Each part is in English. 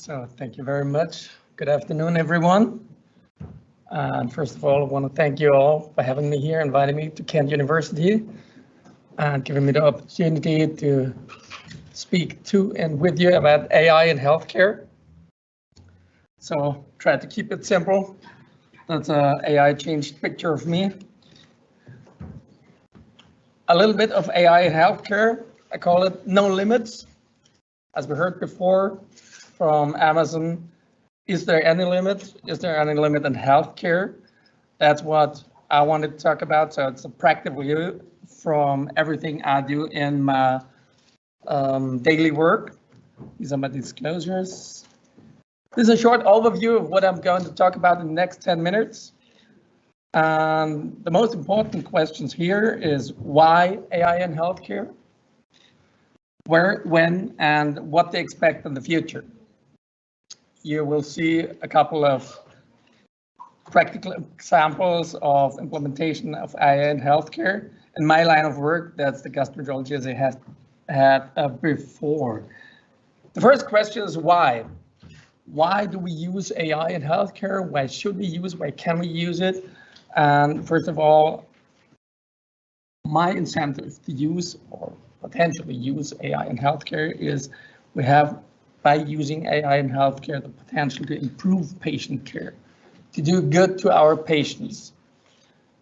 So thank you very much. Good afternoon, everyone. And first of all, I want to thank you all for having me here, inviting me to Kent University and giving me the opportunity to speak to and with you about AI in healthcare. So try to keep it simple. That's an AI changed picture of me. A little bit of AI in healthcare. I call it no limits. As we heard before from Amazon, is there any limit? Is there any limit in healthcare? That's what I wanted to talk about. So it's a practical view from everything I do in my daily work. These are my disclosures. This is a short overview of what I'm going to talk about in the next 10 minutes. And the most important questions here is why AI in healthcare? Where, when, and what they expect in the future. You will see a couple of practical examples of implementation of AI in healthcare. In my line of work, that's the gastroenterology as I had before. The first question is why? Why do we use AI in healthcare? Why should we use it? Why can we use it? And first of all, my incentive to use or potentially use AI in healthcare is we have, by using AI in healthcare, the potential to improve patient care, to do good to our patients,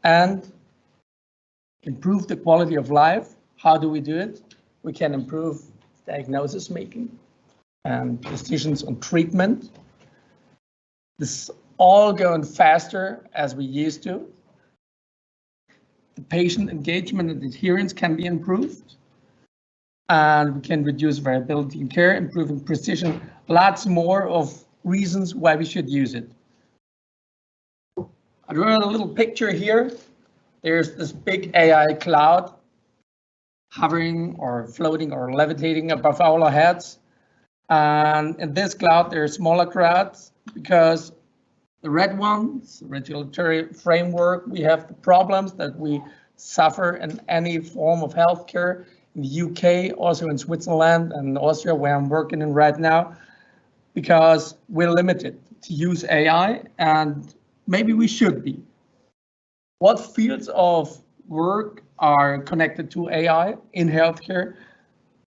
and improve the quality of life. How do we do it? We can improve diagnosis making and decisions on treatment. This is all going faster as we used to. The patient engagement and adherence can be improved. And we can reduce variability in care, improving precision, lots more of reasons why we should use it. I drew a little picture here. There's this big AI cloud hovering or floating or levitating above our heads. And in this cloud, there are smaller clouds because the red ones, regulatory framework, we have the problems that we suffer in any form of healthcare. In the UK, also in Switzerland and Austria, where I'm working in right now, because we're limited to use AI, and maybe we should be. What fields of work are connected to AI in healthcare?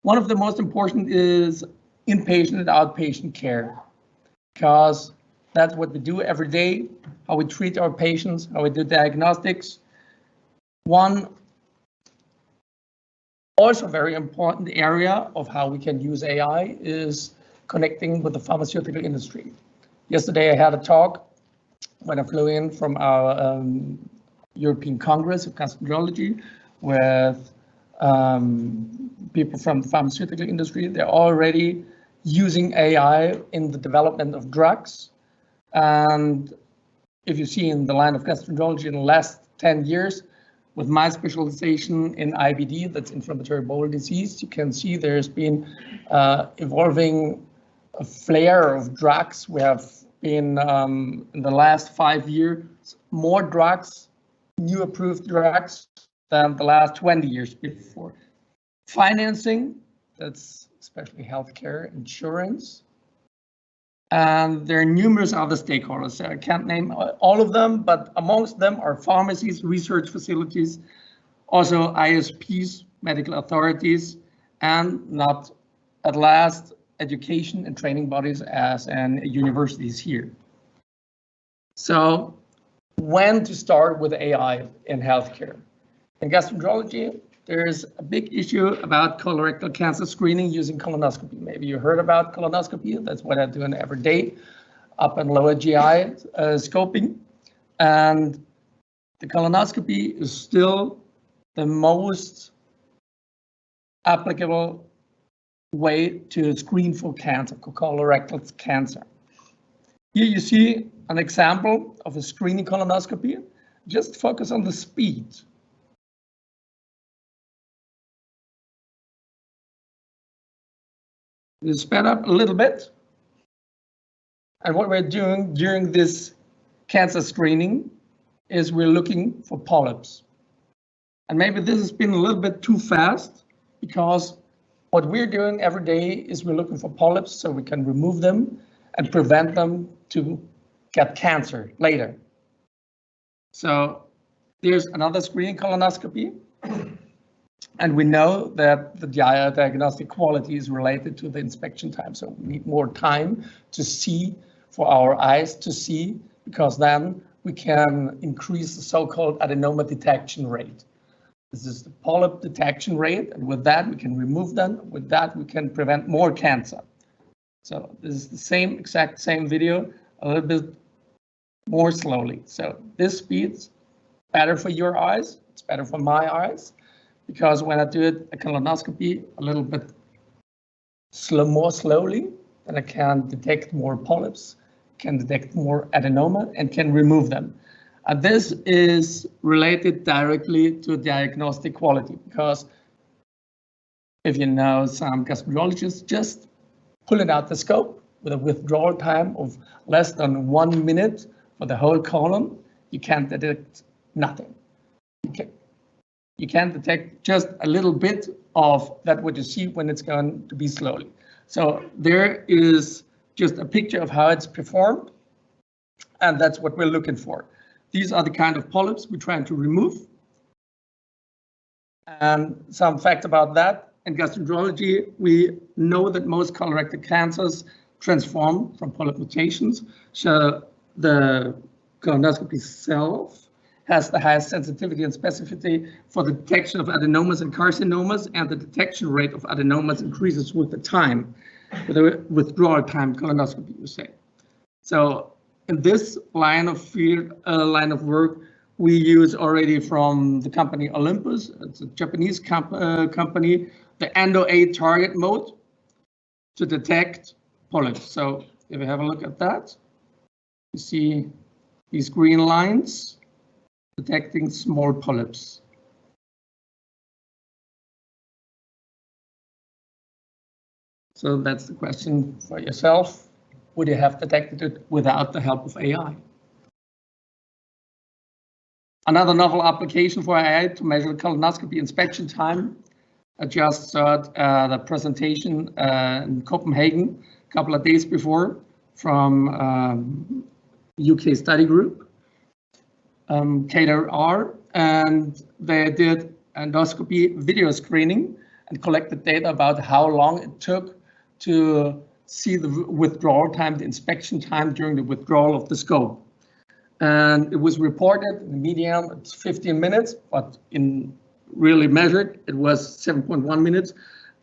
One of the most important is inpatient and outpatient care, because that's what we do every day, how we treat our patients, how we do diagnostics. One also very important area of how we can use AI is connecting with the pharmaceutical industry. Yesterday I had a talk when I flew in from our European Congress of Gastroenterology with people from the pharmaceutical industry. They're already using AI in the development of drugs. And if you see in the line of gastroenterology in the last 10 years, with my specialization in IBD, that's inflammatory bowel disease, you can see there's been evolving a flare of drugs. We have been in the last 5 years, more drugs, new approved drugs than the last 20 years before. Financing, that's especially healthcare, insurance. And there are numerous other stakeholders. I can't name all of them, but amongst them are pharmacies, research facilities, also ISPs, medical authorities, and not at last, education and training bodies as in universities here. So when to start with AI in healthcare? In gastroenterology, there's a big issue about colorectal cancer screening using colonoscopy. Maybe you heard about colonoscopy. That's what I do every day, upper and lower GI scoping. And the colonoscopy is still the most applicable way to screen for cancer, colorectal cancer. Here you see an example of a screening colonoscopy. Just focus on the speed. You sped up a little bit. And what we're doing during this cancer screening is we're looking for polyps. And maybe this has been a little bit too fast, because what we're doing every day is we're looking for polyps so we can remove them and prevent them to get cancer later. So there's another screening colonoscopy. And we know that the diagnostic quality is related to the inspection time. So we need more time to see, for our eyes to see, because then we can increase the so-called adenoma detection rate. This is the polyp detection rate, and with that we can remove them. With that we can prevent more cancer. So this is the exact same video, a little bit more slowly. So this speed's better for your eyes, it's better for my eyes, because when I do a colonoscopy a little bit more slowly, then I can detect more polyps, can detect more adenoma, and can remove them. And this is related directly to diagnostic quality, because if you know some gastroenterologists, just pulling out the scope with a withdrawal time of less than 1 minute for the whole colon, you can't detect nothing. You can detect just a little bit of that what you see when it's going to be slowly. So there is just a picture of how it's performed, and that's what we're looking for. These are the kind of polyps we're trying to remove. And some facts about that. In gastroenterology, we know that most colorectal cancers transform from polyp mutations. So the colonoscopy itself has the highest sensitivity and specificity for the detection of adenomas and carcinomas, and the detection rate of adenomas increases with the time, with the withdrawal time colonoscopy, you say. So in this line of work, we use already from the company Olympus, it's a Japanese company, the Endo-A target mode to detect polyps. So if we have a look at that, you see these green lines detecting small polyps. So that's the question for yourself. Would you have detected it without the help of AI? Another novel application for AI to measure colonoscopy inspection time. I just saw the presentation in Copenhagen a couple of days before from UK study group, KDR, and they did endoscopy video screening and collected data about how long it took to see the withdrawal time, the inspection time during the withdrawal of the scope. And it was reported in the median, it's 15 minutes, but in really measured, it was 7.1 minutes.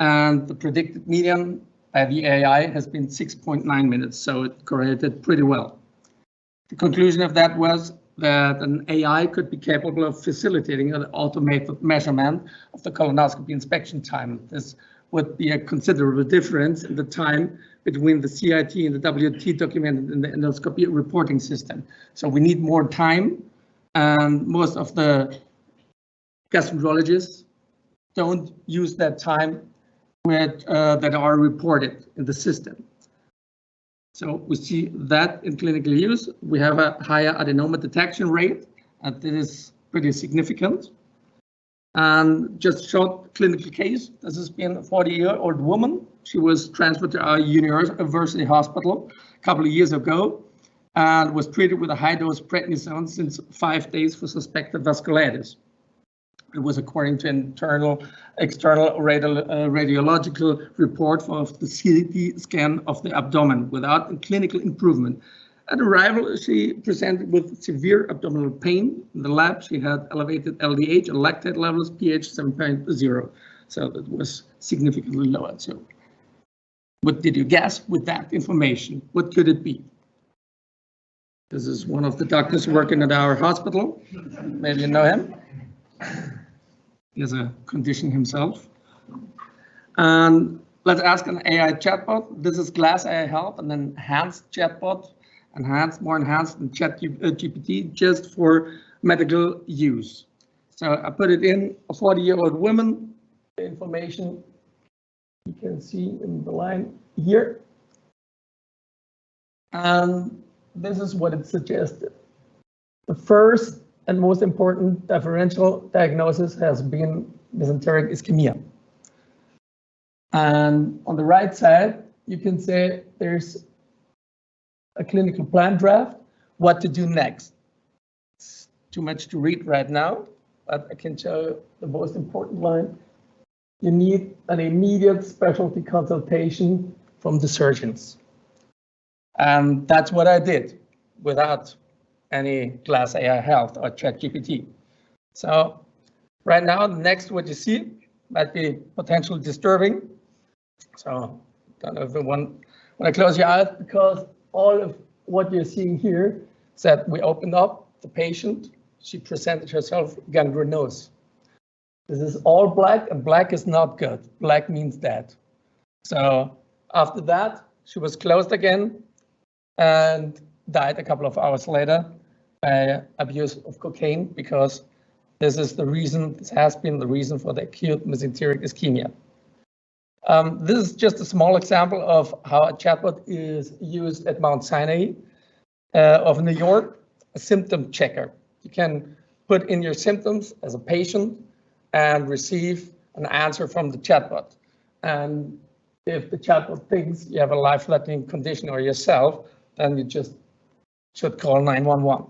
And the predicted median by the AI has been 6.9 minutes, so it correlated pretty well. The conclusion of that was that an AI could be capable of facilitating an automated measurement of the colonoscopy inspection time. This would be a considerable difference in the time between the CIT and the WT documented in the endoscopy reporting system. So we need more time, and most of the gastroenterologists don't use that time that are reported in the system. So we see that in clinical use, we have a higher adenoma detection rate, and this is pretty significant. And just short clinical case, this has been a 40-year-old woman. She was transferred to our university hospital a couple of years ago and was treated with a high-dose prednisone since 5 days for suspected vasculitis. It was according to external radiological report of the CT scan of the abdomen without clinical improvement. At arrival, she presented with severe abdominal pain. In the lab, she had elevated LDH and lactate levels, pH 7.0. So that was significantly lower. So what did you guess with that information? What could it be? This is one of the doctors working at our hospital. Maybe you know him. He has a condition himself. And let's ask an AI chatbot. This is Glass AI Help, an enhanced chatbot, more enhanced than ChatGPT, just for medical use. So I put it in a 40-year-old woman. The information you can see in the line here. And this is what it suggested. The first and most important differential diagnosis has been mesenteric ischemia. And on the right side, you can say there's a clinical plan draft, what to do next. It's too much to read right now, but I can show you the most important line. You need an immediate specialty consultation from the surgeons. And that's what I did without any Glass AI Health or ChatGPT. So right now, next what you see might be potentially disturbing. So don't know if you want to close your eyes, because all of what you're seeing here is that we opened up the patient. She presented herself gangrenous. This is all black, and black is not good. Black means dead. So after that, she was closed again and died a couple of hours later by abuse of cocaine, because this is the reason, this has been the reason for the acute mesenteric ischemia. This is just a small example of how a chatbot is used at Mount Sinai of New York, a symptom checker. You can put in your symptoms as a patient and receive an answer from the chatbot. And if the chatbot thinks you have a life-threatening condition or yourself, then you just should call 911.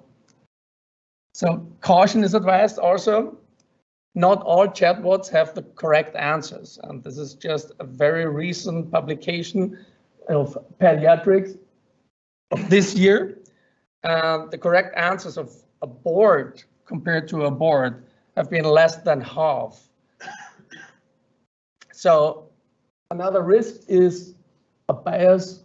So caution is advised also. Not all chatbots have the correct answers. And this is just a very recent publication of pediatrics of this year. The correct answers of a board compared to a board have been less than half. So another risk is a bias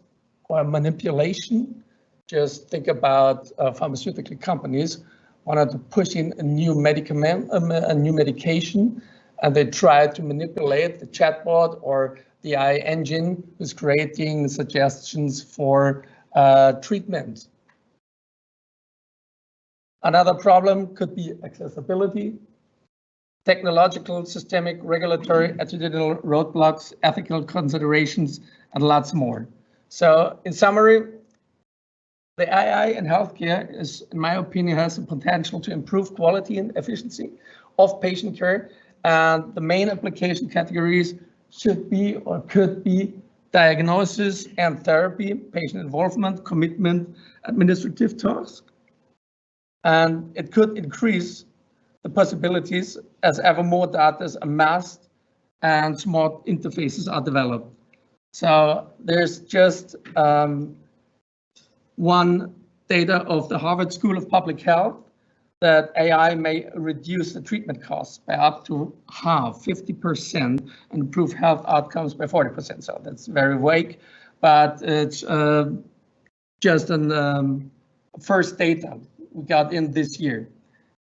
or a manipulation. Just think about pharmaceutical companies wanted to push in a new medicament, a new medication, and they try to manipulate the chatbot or the AI engine who's creating suggestions for treatment. Another problem could be accessibility, technological, systemic, regulatory, attitudinal roadblocks, ethical considerations, and lots more. So in summary, the AI in healthcare is, in my opinion, has the potential to improve quality and efficiency of patient care. And the main application categories should be or could be diagnosis and therapy, patient involvement, commitment, administrative tasks. And it could increase the possibilities as ever more data is amassed and smart interfaces are developed. So there's just one data of the Harvard School of Public Health that AI may reduce the treatment costs by up to half, 50%, and improve health outcomes by 40%. So that's very vague, but it's just an first data we got in this year.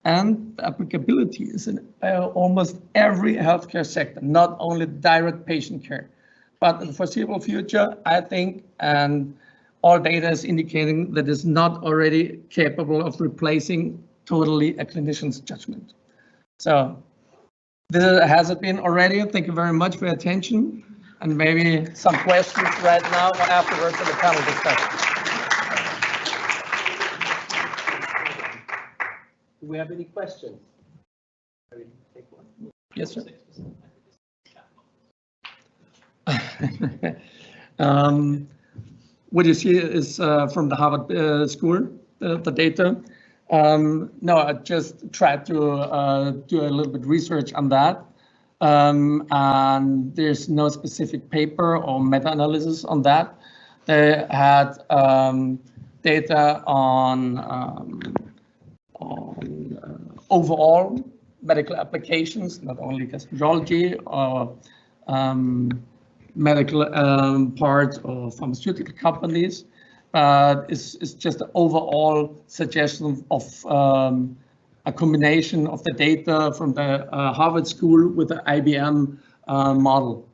And the applicability is in almost every healthcare sector, not only direct patient care. But in the foreseeable future, I think, and all data is indicating that it's not already capable of replacing totally a clinician's judgment. So this has it been already. Thank you very much for your attention, and maybe some questions right now or afterwards in the panel discussion. Do we have any questions? Take one. Yes, sir. What you see is from the Harvard School, the data. No, I just tried to do a little bit research on that. And there's no specific paper or meta-analysis on that. They had data on overall medical applications, not only gastroenterology or medical parts of pharmaceutical companies, but it's just an overall suggestion of a combination of the data from the Harvard School with the IBM model.